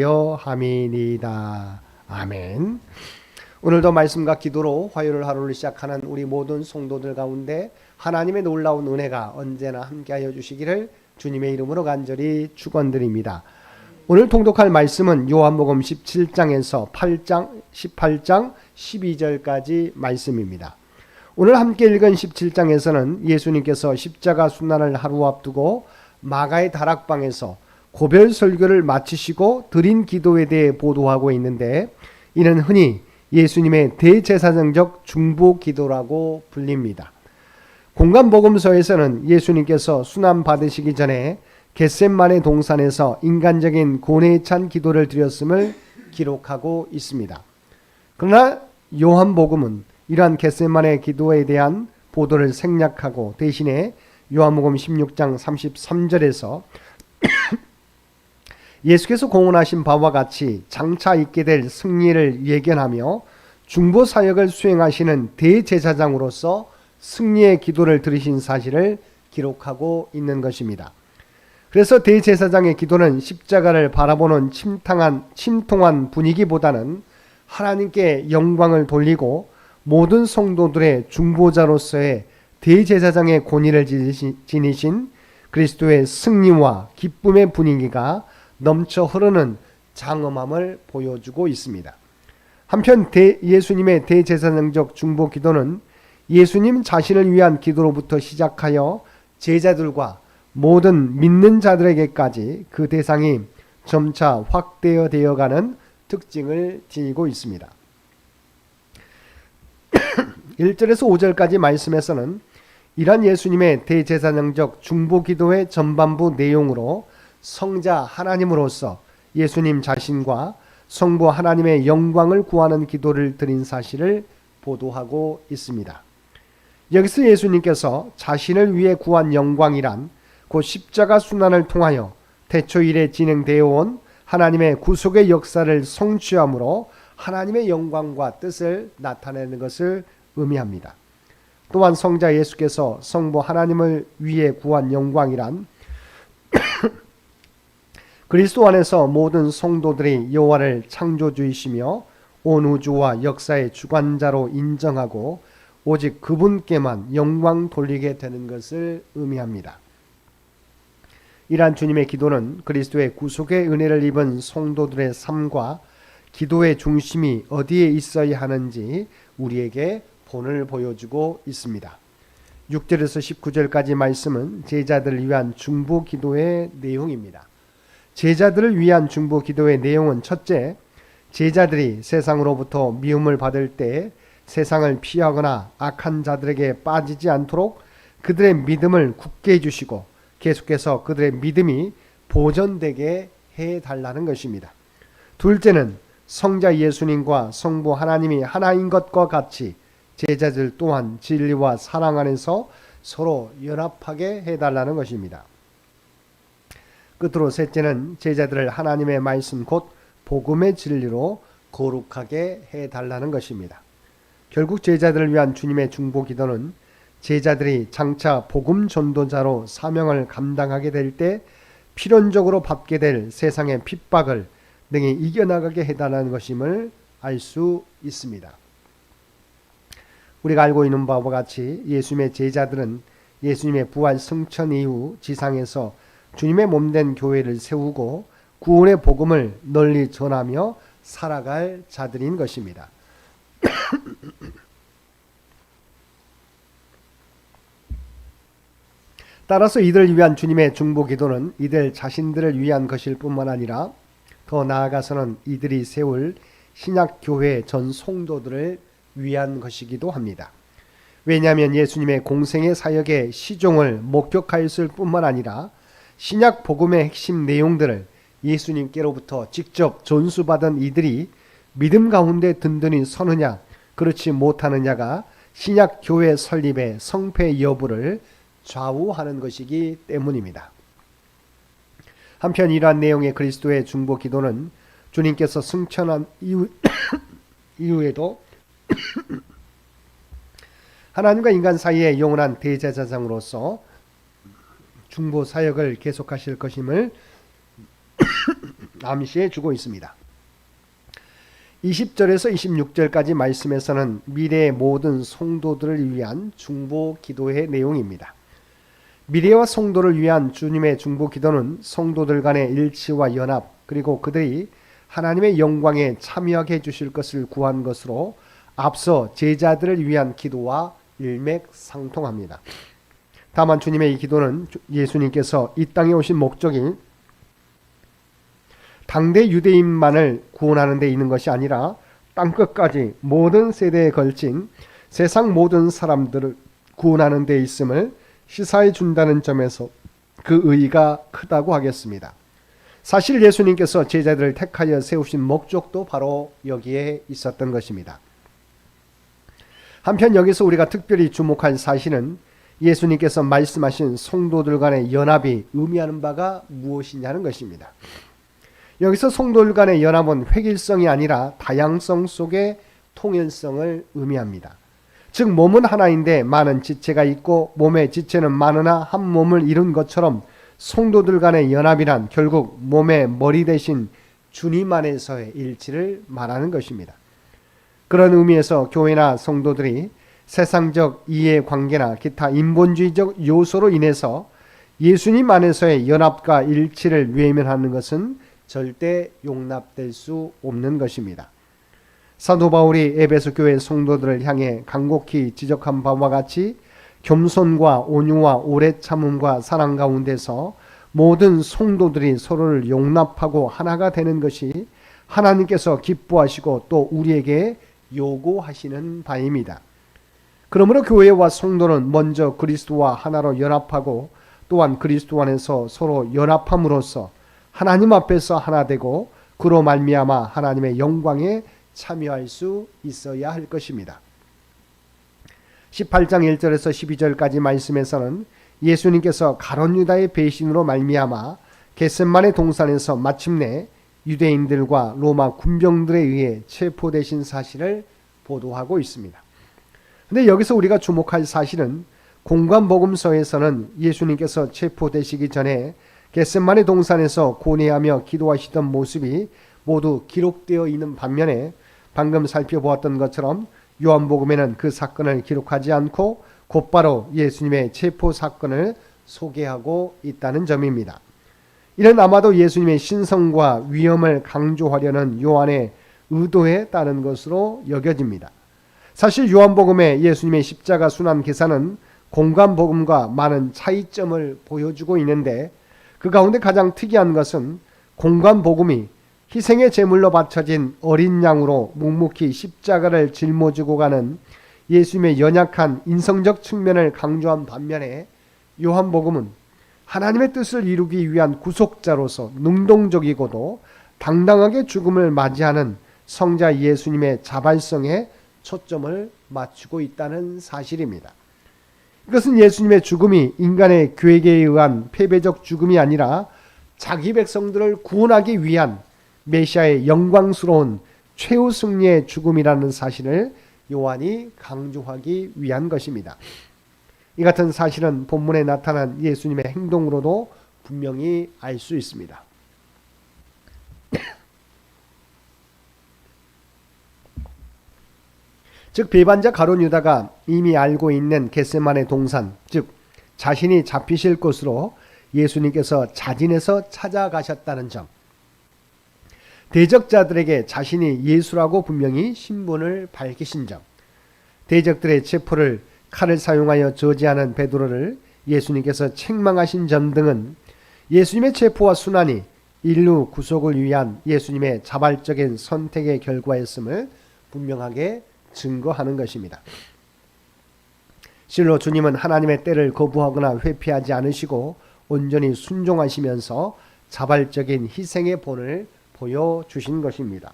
함이니이다. 아멘. 오늘도 말씀과 기도로 화요일 하루를 시작하는 우리 모든 성도들 가운데 하나님의 놀라운 은혜가 언제나 함께하여 주시기를 주님의 이름으로 간절히 축원드립니다. 오늘 통독할 말씀은 요한복음 17장에서 18장 12절까지 말씀입니다. 오늘 함께 읽은 17장에서는 예수님께서 십자가 순환을 하루 앞두고 마가의 다락방에서 고별 설교를 마치시고 드린 기도에 대해 보도하고 있는데, 이는 흔히 예수님의 대제사장적 중보 기도라고 불립니다. 공간복음서에서는 예수님께서 순환 받으시기 전에 겟셋마네 동산에서 인간적인 고뇌에 찬 기도를 드렸음을 기록하고 있습니다. 그러나 요한복음은 이러한 겟셋마네 기도에 대한 보도를 생략하고 대신에 요한복음 16장 33절에서 예수께서 공언하신 바와 같이 장차 있게 될 승리를 예견하며 중보 사역을 수행하시는 대제사장으로서 승리의 기도를 드리신 사실을 기록하고 있는 것입니다. 그래서 대제사장의 기도는 십자가를 바라보는 침통한 분위기보다는 하나님께 영광을 돌리고 모든 성도들의 중보자로서의 대제사장의 권위를 지니신 그리스도의 승리와 기쁨의 분위기가 넘쳐 흐르는 장엄함을 보여주고 있습니다. 한편 예수님의 대제사장적 중보 기도는 예수님 자신을 위한 기도로부터 시작하여 제자들과 모든 믿는 자들에게까지 그 대상이 점차 확대되어가는 특징을 지니고 있습니다. 1절에서 5절까지 말씀에서는 이러한 예수님의 대제사장적 중보 기도의 전반부 내용으로 성자 하나님으로서 예수님 자신과 성부 하나님의 영광을 구하는 기도를 드린 사실을 보도하고 있습니다. 여기서 예수님께서 자신을 위해 구한 영광이란 곧 십자가 순환을 통하여 태초 이래 진행되어 온 하나님의 구속의 역사를 성취함으로 하나님의 영광과 뜻을 나타내는 것을 의미합니다. 또한 성자 예수께서 성부 하나님을 위해 구한 영광이란 그리스도 안에서 모든 성도들이 여호와를 창조주이시며 온 우주와 역사의 주관자로 인정하고 오직 그분께만 영광 돌리게 되는 것을 의미합니다. 이러한 주님의 기도는 그리스도의 구속의 은혜를 입은 성도들의 삶과 기도의 중심이 어디에 있어야 하는지 우리에게 본을 보여주고 있습니다. 6절에서 19절까지 말씀은 제자들을 위한 중보 기도의 내용입니다. 제자들을 위한 중보 기도의 내용은 첫째, 제자들이 세상으로부터 미움을 받을 때 세상을 피하거나 악한 자들에게 빠지지 않도록 그들의 믿음을 굳게 해주시고 계속해서 그들의 믿음이 보존되게 해달라는 것입니다. 둘째는 성자 예수님과 성부 하나님이 하나인 것과 같이 제자들 또한 진리와 사랑 안에서 서로 연합하게 해달라는 것입니다. 끝으로 셋째는 제자들을 하나님의 말씀 곧 복음의 진리로 거룩하게 해달라는 것입니다. 결국 제자들을 위한 주님의 중보 기도는 제자들이 장차 복음 전도자로 사명을 감당하게 될 때 필연적으로 받게 될 세상의 핍박을 능히 이겨나가게 해달라는 것임을 알 수 있습니다. 우리가 알고 있는 바와 같이 예수님의 제자들은 예수님의 부활 승천 이후 지상에서 주님의 몸된 교회를 세우고 구원의 복음을 널리 전하며 살아갈 자들인 것입니다. 따라서 이들을 위한 주님의 중보 기도는 이들 자신들을 위한 것일 뿐만 아니라 더 나아가서는 이들이 세울 신약 교회 전 성도들을 위한 것이기도 합니다. 왜냐하면 예수님의 공생의 사역의 시종을 목격하였을 뿐만 아니라 신약 복음의 핵심 내용들을 예수님께로부터 직접 전수받은 이들이 믿음 가운데 든든히 서느냐 그렇지 못하느냐가 신약 교회 설립의 성패 여부를 좌우하는 것이기 때문입니다. 한편 이러한 내용의 그리스도의 중보 기도는 주님께서 승천한 이후에도 하나님과 인간 사이의 영원한 대제사장으로서 중보 사역을 계속하실 것임을 암시해 주고 있습니다. 20절에서 26절까지 말씀에서는 미래의 모든 성도들을 위한 중보 기도의 내용입니다. 미래와 성도를 위한 주님의 중보 기도는 성도들 간의 일치와 연합, 그리고 그들이 하나님의 영광에 참여하게 해주실 것을 구한 것으로 앞서 제자들을 위한 기도와 일맥상통합니다. 다만 주님의 이 기도는 예수님께서 이 땅에 오신 목적이 당대 유대인만을 구원하는 데 있는 것이 아니라 땅끝까지 모든 세대에 걸친 세상 모든 사람들을 구원하는 데 있음을 시사해 준다는 점에서 그 의의가 크다고 하겠습니다. 사실 예수님께서 제자들을 택하여 세우신 목적도 바로 여기에 있었던 것입니다. 한편 여기서 우리가 특별히 주목할 사실은 예수님께서 말씀하신 성도들 간의 연합이 의미하는 바가 무엇이냐는 것입니다. 여기서 성도들 간의 연합은 획일성이 아니라 다양성 속의 통일성을 의미합니다. 즉 몸은 하나인데 많은 지체가 있고 몸의 지체는 많으나 한 몸을 이룬 것처럼 성도들 간의 연합이란 결국 몸의 머리 대신 주님 안에서의 일치를 말하는 것입니다. 그런 의미에서 교회나 성도들이 세상적 이해관계나 기타 인본주의적 요소로 인해서 예수님 안에서의 연합과 일치를 외면하는 것은 절대 용납될 수 없는 것입니다. 사도 바울이 에베소 교회 성도들을 향해 간곡히 지적한 바와 같이 겸손과 온유와 오래 참음과 사랑 가운데서 모든 성도들이 서로를 용납하고 하나가 되는 것이 하나님께서 기뻐하시고 또 우리에게 요구하시는 바입니다. 그러므로 교회와 성도는 먼저 그리스도와 하나로 연합하고 또한 그리스도 안에서 서로 연합함으로써 하나님 앞에서 하나 되고 그로 말미암아 하나님의 영광에 참여할 수 있어야 할 것입니다. 18장 1절에서 12절까지 말씀에서는 예수님께서 가룟 유다의 배신으로 말미암아 겟세마네 동산에서 마침내 유대인들과 로마 군병들에 의해 체포되신 사실을 보도하고 있습니다. 근데 여기서 우리가 주목할 사실은 공관복음서에서는 예수님께서 체포되시기 전에 겟세마네 동산에서 고뇌하며 기도하시던 모습이 모두 기록되어 있는 반면에 방금 살펴보았던 것처럼 요한복음에는 그 사건을 기록하지 않고 곧바로 예수님의 체포 사건을 소개하고 있다는 점입니다. 이는 아마도 예수님의 신성과 위엄을 강조하려는 요한의 의도에 따른 것으로 여겨집니다. 사실 요한복음의 예수님의 십자가 순환 기사는 공관복음과 많은 차이점을 보여주고 있는데 그 가운데 가장 특이한 것은 공관복음이 희생의 제물로 바쳐진 어린 양으로 묵묵히 십자가를 짊어지고 가는 예수님의 연약한 인성적 측면을 강조한 반면에 요한복음은 하나님의 뜻을 이루기 위한 구속자로서 능동적이고도 당당하게 죽음을 맞이하는 성자 예수님의 자발성에 초점을 맞추고 있다는 사실입니다. 이것은 예수님의 죽음이 인간의 계획에 의한 패배적 죽음이 아니라 자기 백성들을 구원하기 위한 메시아의 영광스러운 최후 승리의 죽음이라는 사실을 요한이 강조하기 위한 것입니다. 이 같은 사실은 본문에 나타난 예수님의 행동으로도 분명히 알 수 있습니다. 즉 배반자 가룟 유다가 이미 알고 있는 겟세마네 동산, 즉 자신이 잡히실 곳으로 예수님께서 자진해서 찾아가셨다는 점, 대적자들에게 자신이 예수라고 분명히 신분을 밝히신 점, 대적들의 체포를 칼을 사용하여 저지하는 베드로를 예수님께서 책망하신 점 등은 예수님의 체포와 순환이 인류 구속을 위한 예수님의 자발적인 선택의 결과였음을 분명하게 증거하는 것입니다. 실로 주님은 하나님의 때를 거부하거나 회피하지 않으시고 온전히 순종하시면서 자발적인 희생의 본을 보여주신 것입니다.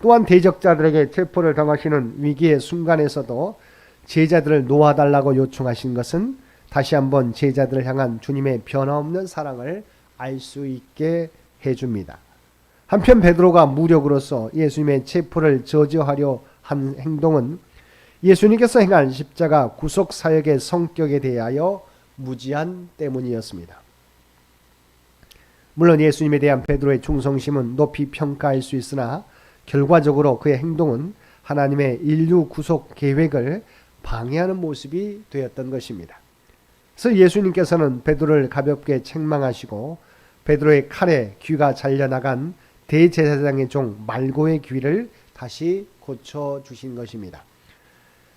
또한 대적자들에게 체포를 당하시는 위기의 순간에서도 제자들을 놓아달라고 요청하신 것은 다시 한번 제자들을 향한 주님의 변화없는 사랑을 알 수 있게 해줍니다. 한편 베드로가 무력으로서 예수님의 체포를 저지하려 한 행동은 예수님께서 행한 십자가 구속 사역의 성격에 대하여 무지한 때문이었습니다. 물론 예수님에 대한 베드로의 충성심은 높이 평가할 수 있으나 결과적으로 그의 행동은 하나님의 인류 구속 계획을 방해하는 모습이 되었던 것입니다. 그래서 예수님께서는 베드로를 가볍게 책망하시고 베드로의 칼에 귀가 잘려나간 대제사장의 종 말고의 귀를 다시 고쳐주신 것입니다.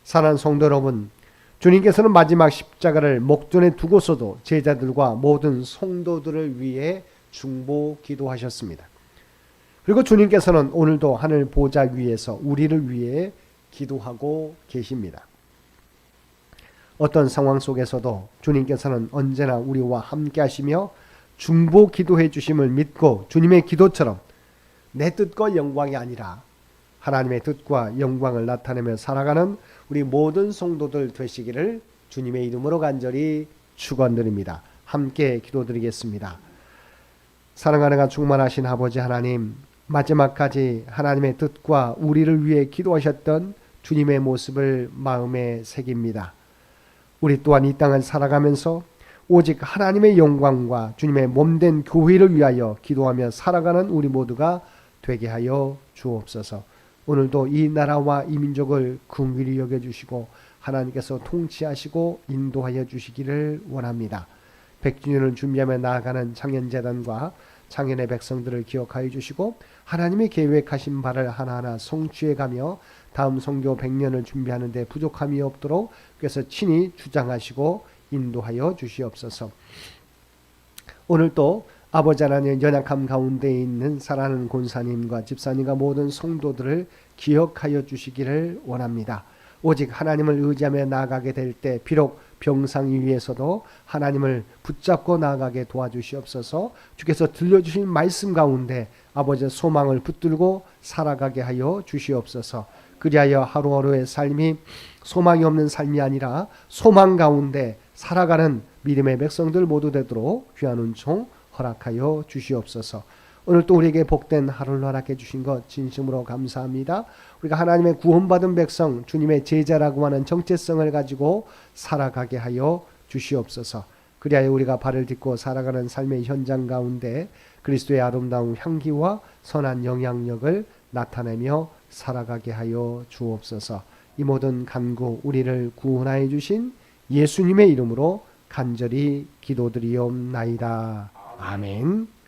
사랑하는 성도 여러분, 주님께서는 마지막 십자가를 목전에 두고서도 제자들과 모든 성도들을 위해 중보 기도하셨습니다. 그리고 주님께서는 오늘도 하늘 보좌 위에서 우리를 위해 기도하고 계십니다. 어떤 상황 속에서도 주님께서는 언제나 우리와 함께 하시며 중보 기도해 주심을 믿고 주님의 기도처럼 내 뜻과 영광이 아니라 하나님의 뜻과 영광을 나타내며 살아가는 우리 모든 성도들 되시기를 주님의 이름으로 간절히 축원드립니다. 함께 기도드리겠습니다. 사랑하는 충만하신 아버지 하나님, 마지막까지 하나님의 뜻과 우리를 위해 기도하셨던 주님의 모습을 마음에 새깁니다. 우리 또한 이 땅을 살아가면서 오직 하나님의 영광과 주님의 몸된 교회를 위하여 기도하며 살아가는 우리 모두가 되게 하여 주옵소서. 오늘도 이 나라와 이 민족을 긍휼히 여겨주시고 하나님께서 통치하시고 인도하여 주시기를 원합니다. 100주년을 준비하며 나아가는 창현재단과 창현의 백성들을 기억하여 주시고 하나님이 계획하신 바를 하나하나 성취해가며 다음 선교 100년을 준비하는 데 부족함이 없도록 그래서 친히 주장하시고 인도하여 주시옵소서. 오늘 또 아버지 하나님의 연약함 가운데 있는 사랑하는 권사님과 집사님과 모든 성도들을 기억하여 주시기를 원합니다. 오직 하나님을 의지하며 나아가게 될 때 비록 병상 위에서도 하나님을 붙잡고 나아가게 도와주시옵소서. 주께서 들려주신 말씀 가운데 아버지의 소망을 붙들고 살아가게 하여 주시옵소서. 그리하여 하루하루의 삶이 소망이 없는 삶이 아니라 소망 가운데 살아가는 믿음의 백성들 모두 되도록 귀한 은총 허락하여 주시옵소서. 오늘 또 우리에게 복된 하루를 허락해 주신 것 진심으로 감사합니다. 우리가 하나님의 구원받은 백성, 주님의 제자라고 하는 정체성을 가지고 살아가게 하여 주시옵소서. 그리하여 우리가 발을 딛고 살아가는 삶의 현장 가운데 그리스도의 아름다운 향기와 선한 영향력을 나타내며 살아가게 하여 주옵소서. 이 모든 간구 우리를 구원하여 주신 예수님의 이름으로 간절히 기도드리옵나이다. 아멘.